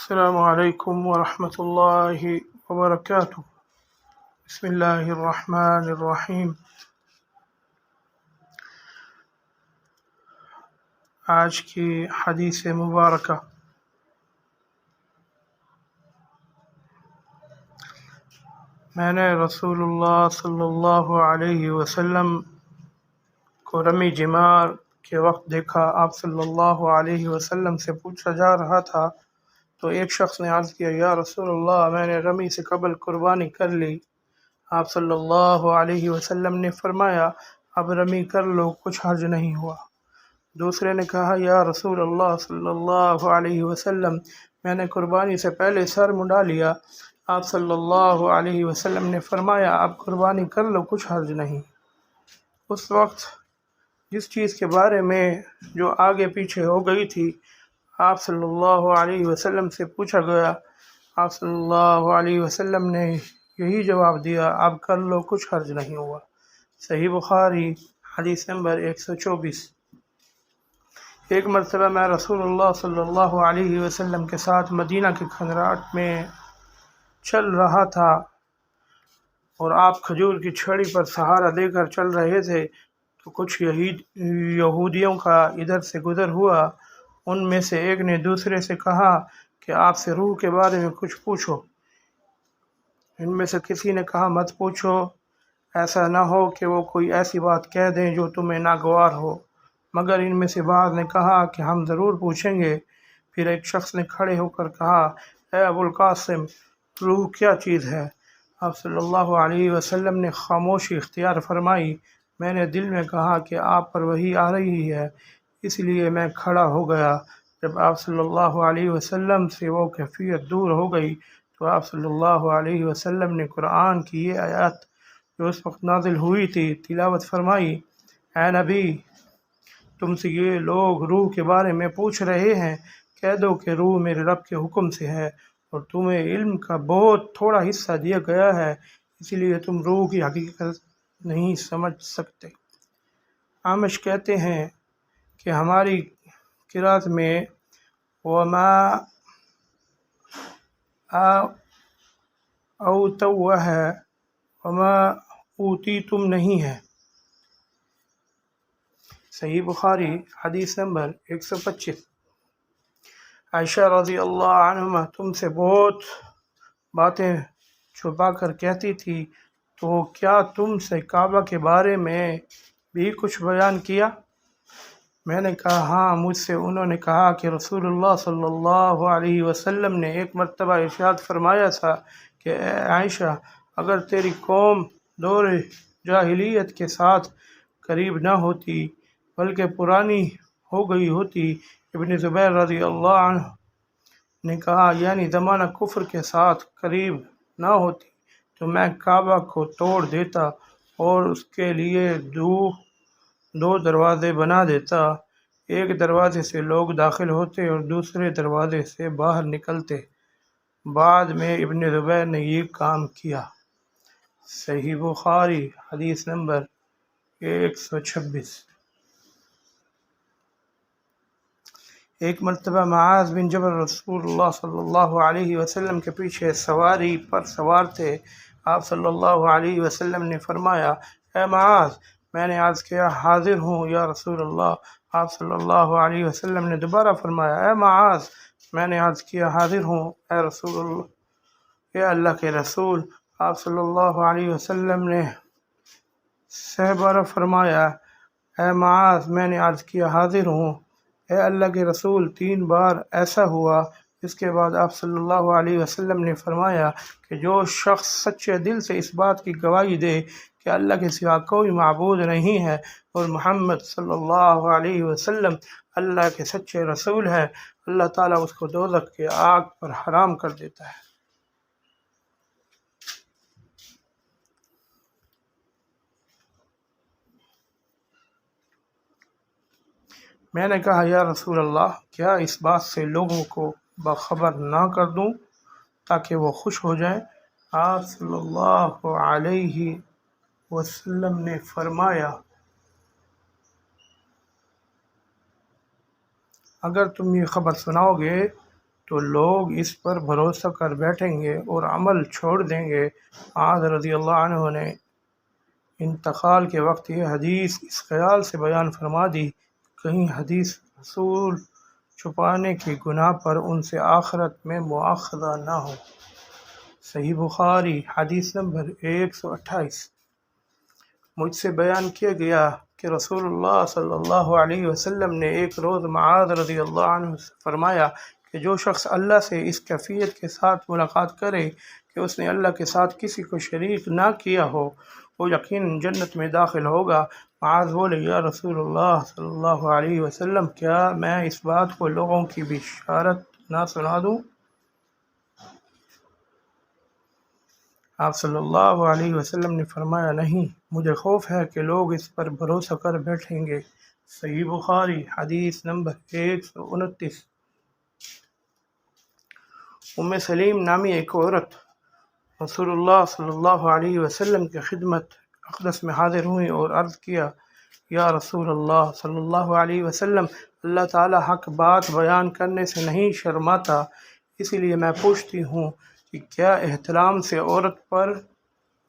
السلام علیکم ورحمۃ اللہ وبرکاتہ۔ بسم اللہ الرحمن الرحیم۔ آج کی حدیث مبارکہ، میں نے رسول اللہ صلی اللہ علیہ وسلم کو رمی جمار کے وقت دیکھا۔ آپ صلی اللہ علیہ وسلم سے پوچھا جا رہا تھا تو ایک شخص نے عرض کیا، یا رسول اللہ، میں نے رمی سے قبل قربانی کر لی۔ آپ صلی اللہ علیہ وسلم نے فرمایا، اب رمی کر لو، کچھ حرج نہیں ہوا۔ دوسرے نے کہا، یا رسول اللہ صلی اللہ علیہ وسلم، میں نے قربانی سے پہلے سر منڈا لیا۔ آپ صلی اللہ علیہ وسلم نے فرمایا، اب قربانی کر لو، کچھ حرج نہیں۔ اس وقت جس چیز کے بارے میں جو آگے پیچھے ہو گئی تھی، آپ صلی اللہ علیہ وسلم سے پوچھا گیا، آپ صلی اللہ علیہ وسلم نے یہی جواب دیا، اب کر لو، کچھ حرج نہیں ہوا۔ صحیح بخاری حدیث نمبر 124۔ ایک مرتبہ میں رسول اللہ صلی اللہ علیہ وسلم کے ساتھ مدینہ کے کھنڈرات میں چل رہا تھا اور آپ کھجور کی چھڑی پر سہارا دے کر چل رہے تھے تو کچھ یہودیوں کا ادھر سے گزر ہوا۔ ان میں سے ایک نے دوسرے سے کہا کہ آپ سے روح کے بارے میں کچھ پوچھو۔ ان میں سے کسی نے کہا، مت پوچھو، ایسا نہ ہو کہ وہ کوئی ایسی بات کہہ دیں جو تمہیں ناگوار ہو۔ مگر ان میں سے بعض نے کہا کہ ہم ضرور پوچھیں گے۔ پھر ایک شخص نے کھڑے ہو کر کہا، اے ابو القاسم، روح کیا چیز ہے؟ آپ صلی اللہ علیہ وسلم نے خاموشی اختیار فرمائی۔ میں نے دل میں کہا کہ آپ پر وحی آ رہی ہے، اس لیے میں کھڑا ہو گیا۔ جب آپ صلی اللہ علیہ وسلم سے وہ کیفیت دور ہو گئی تو آپ صلی اللہ علیہ وسلم نے قرآن کی یہ آیات جو اس وقت نازل ہوئی تھی تلاوت فرمائی، اے نبی، تم سے یہ لوگ روح کے بارے میں پوچھ رہے ہیں، کہہ دو کہ روح میرے رب کے حکم سے ہے اور تمہیں علم کا بہت تھوڑا حصہ دیا گیا ہے، اسی لیے تم روح کی حقیقت نہیں سمجھ سکتے۔ عامش کہتے ہیں کہ ہماری قرات میں وما اوتوا ہے، وما اوتیتم نہیں ہے۔ صحیح بخاری حدیث نمبر 125۔ عائشہ رضی اللہ عنہما تم سے بہت باتیں چھپا کر کہتی تھی، تو کیا تم سے کعبہ کے بارے میں بھی کچھ بیان کیا؟ میں نے کہا، ہاں، مجھ سے انہوں نے کہا کہ رسول اللہ صلی اللہ علیہ وسلم نے ایک مرتبہ ارشاد فرمایا تھا کہ اے عائشہ، اگر تیری قوم دور جاہلیت کے ساتھ قریب نہ ہوتی بلکہ پرانی ہو گئی ہوتی۔ ابن زبیر رضی اللہ عنہ نے کہا، یعنی زمانہ کفر کے ساتھ قریب نہ ہوتی تو میں کعبہ کو توڑ دیتا اور اس کے لیے دو دروازے بنا دیتا، ایک دروازے سے لوگ داخل ہوتے اور دوسرے دروازے سے باہر نکلتے۔ بعد میں ابن زبیر نے یہ کام کیا۔ صحیح بخاری حدیث نمبر 126۔ ایک مرتبہ معاذ بن جبل رسول اللہ صلی اللہ علیہ وسلم کے پیچھے سواری پر سوار تھے۔ آپ صلی اللہ علیہ وسلم نے فرمایا، اے معاذ، میں نے عرض کیا، حاضر ہوں یا رسول اللہ۔ آپ صلی اللہ علیہ وسلم نے دوبارہ فرمایا، اے معاذ، میں نے عرض کیا، حاضر ہوں اے رسول اللہ، اے اللہ کے رسول۔ آپ صلی اللہ علیہ وسلم نے سہ فرمایا، اے معاذ، میں نے عرض کیا، حاضر ہوں اے اللہ کے رسول۔ 3 بار ایسا ہوا۔ اس کے بعد آپ صلی اللہ علیہ وسلم نے فرمایا کہ جو شخص سچے دل سے اس بات کی گواہی دے کہ اللہ کے سوا کوئی معبود نہیں ہے اور محمد صلی اللہ علیہ وسلم اللہ کے سچے رسول ہے، اللہ تعالیٰ اس کو دوزخ کے آگ پر حرام کر دیتا ہے۔ میں نے کہا، یا رسول اللہ، کیا اس بات سے لوگوں کو باخبر نہ کر دوں تاکہ وہ خوش ہو جائیں؟ آپ صلی اللہ علیہ وسلم نے فرمایا، اگر تم یہ خبر سناؤ گے تو لوگ اس پر بھروسہ کر بیٹھیں گے اور عمل چھوڑ دیں گے۔ معاذ رضی اللہ عنہ نے انتقال کے وقت یہ حدیث اس خیال سے بیان فرما دی کہیں حدیث رسول چھپانے کے گناہ پر ان سے آخرت میں مواخذہ نہ ہو۔ صحیح بخاری حدیث نمبر 128۔ مجھ سے بیان کیا گیا کہ رسول اللہ صلی اللہ علیہ وسلم نے ایک روز معاذ رضی اللہ عنہ سے فرمایا کہ جو شخص اللہ سے اس کیفیت کے ساتھ ملاقات کرے کہ اس نے اللہ کے ساتھ کسی کو شریک نہ کیا ہو وہ یقیناً جنت میں داخل ہوگا۔ معاذ بولے یا رسول اللہ صلی اللہ علیہ وسلم کیا میں اس بات کو لوگوں کی بشارت نہ سنا دوں؟ آپ صلی اللہ علیہ وسلم نے فرمایا نہیں، مجھے خوف ہے کہ لوگ اس پر بھروسہ کر بیٹھیں گے۔ صحیح بخاری حدیث نمبر 129۔ سلیم نامی ایک عورت رسول اللہ صلی اللہ علیہ وسلم کی خدمت اقدس میں حاضر ہوئیں اور عرض کیا یا رسول اللہ صلی اللہ علیہ وسلم اللہ تعالی حق بات بیان کرنے سے نہیں شرماتا، اسی لیے میں پوچھتی ہوں کہ کیا احترام سے عورت پر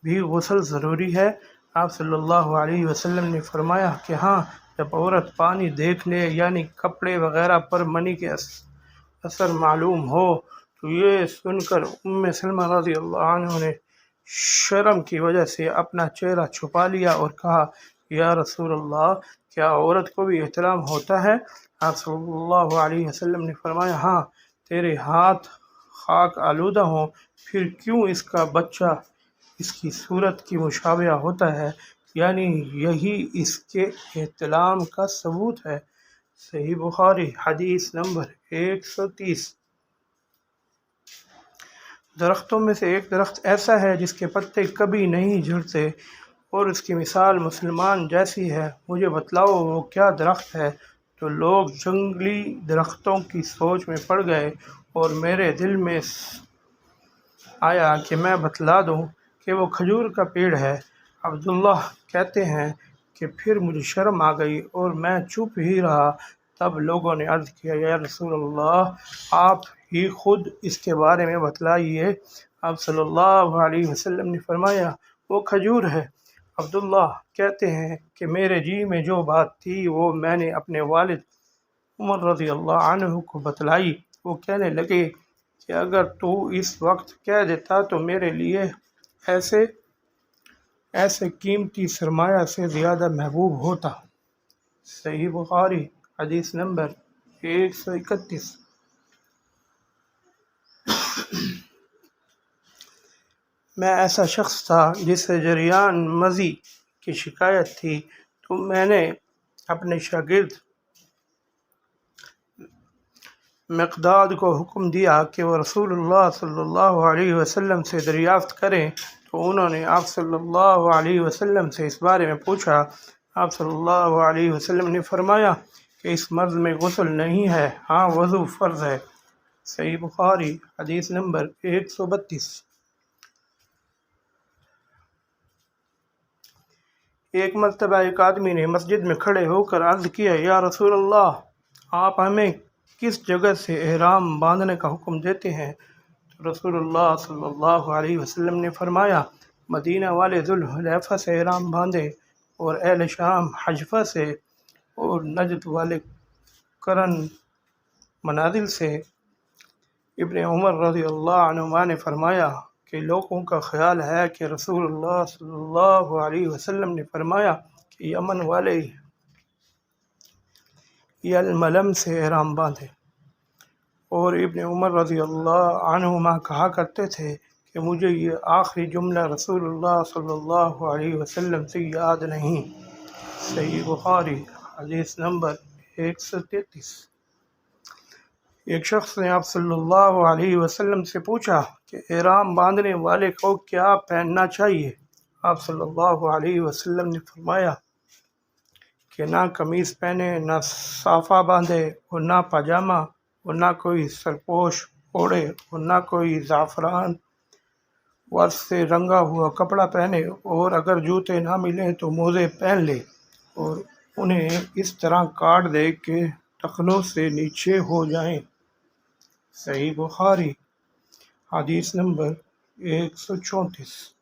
بھی غسل ضروری ہے؟ آپ صلی اللہ علیہ وسلم نے فرمایا کہ ہاں، جب عورت پانی دیکھ لے یعنی کپڑے وغیرہ پر منی کے اثر معلوم ہو۔ تو یہ سن کر سلمہ رضی اللہ عنہ نے شرم کی وجہ سے اپنا چہرہ چھپا لیا اور کہا یا رسول اللہ کیا عورت کو بھی احترام ہوتا ہے؟ آپ صلی اللہ علیہ وسلم نے فرمایا ہاں، تیرے ہاتھ خاک آلودہ ہوں، پھر کیوں اس کا بچہ اس کی صورت کی مشابہ ہوتا ہے، یعنی یہی اس کے احترام کا ثبوت ہے۔ صحیح بخاری حدیث نمبر 130۔ درختوں میں سے ایک درخت ایسا ہے جس کے پتے کبھی نہیں جھڑتے اور اس کی مثال مسلمان جیسی ہے، مجھے بتلاؤ وہ کیا درخت ہے؟ تو لوگ جنگلی درختوں کی سوچ میں پڑ گئے اور میرے دل میں آیا کہ میں بتلا دوں کہ وہ کھجور کا پیڑ ہے۔ عبداللہ کہتے ہیں کہ پھر مجھے شرم آ گئی اور میں چپ ہی رہا۔ تب لوگوں نے عرض کیا یا رسول اللہ آپ ہی خود اس کے بارے میں بتلائیے۔ آپ صلی اللہ علیہ وسلم نے فرمایا وہ کھجور ہے۔ عبداللہ کہتے ہیں کہ میرے جی میں جو بات تھی وہ میں نے اپنے والد عمر رضی اللہ عنہ کو بتلائی۔ وہ کہنے لگے کہ اگر تو اس وقت کہہ دیتا تو میرے لیے ایسے قیمتی سرمایہ سے زیادہ محبوب ہوتا۔ صحیح بخاری حدیث نمبر 131۔ میں ایسا شخص تھا جسے جریان مزی کی شکایت تھی، تو میں نے اپنے شاگرد مقداد کو حکم دیا کہ وہ رسول اللہ صلی اللہ علیہ وسلم سے دریافت کریں، تو انہوں نے آپ صلی اللہ علیہ وسلم سے اس بارے میں پوچھا۔ آپ صلی اللہ علیہ وسلم نے فرمایا کہ اس مرض میں غسل نہیں ہے، ہاں وضو فرض ہے۔ صحیح بخاری حدیث نمبر 132۔ ایک مرتبہ ایک آدمی نے مسجد میں کھڑے ہو کر عرض کیا یا رسول اللہ آپ ہمیں کس جگہ سے احرام باندھنے کا حکم دیتے ہیں؟ تو رسول اللہ صلی اللہ علیہ وسلم نے فرمایا مدینہ والے ذوالحلیفہ سے احرام باندھے اور اہل شام حجفہ سے اور نجد والے قرن منازل سے۔ ابن عمر رضی اللہ عنہما نے فرمایا کہ لوگوں کا خیال ہے کہ رسول اللہ صلی اللہ علیہ وسلم نے فرمایا کہ یمن والے یلملم سے احرام باندھے، اور ابن عمر رضی اللہ عنہما کہا کرتے تھے کہ مجھے یہ آخری جملہ رسول اللہ صلی اللہ علیہ وسلم سے یاد نہیں۔ صحیح بخاری حدیث نمبر 133۔ ایک شخص نے آپ صلی اللہ علیہ وسلم سے پوچھا کہ احرام باندھنے والے کو کیا پہننا چاہیے؟ آپ صلی اللہ علیہ وسلم نے فرمایا کہ نہ قمیص پہنے، نہ صافہ باندھے اور نہ پاجامہ، اور نہ کوئی سرپوش اوڑھے اور نہ کوئی زعفران ورس سے رنگا ہوا کپڑا پہنے، اور اگر جوتے نہ ملیں تو موزے پہن لے اور انہیں اس طرح کاٹ دے کہ ٹخنوں سے نیچے ہو جائیں۔ صحیح بخاری حدیث نمبر 134۔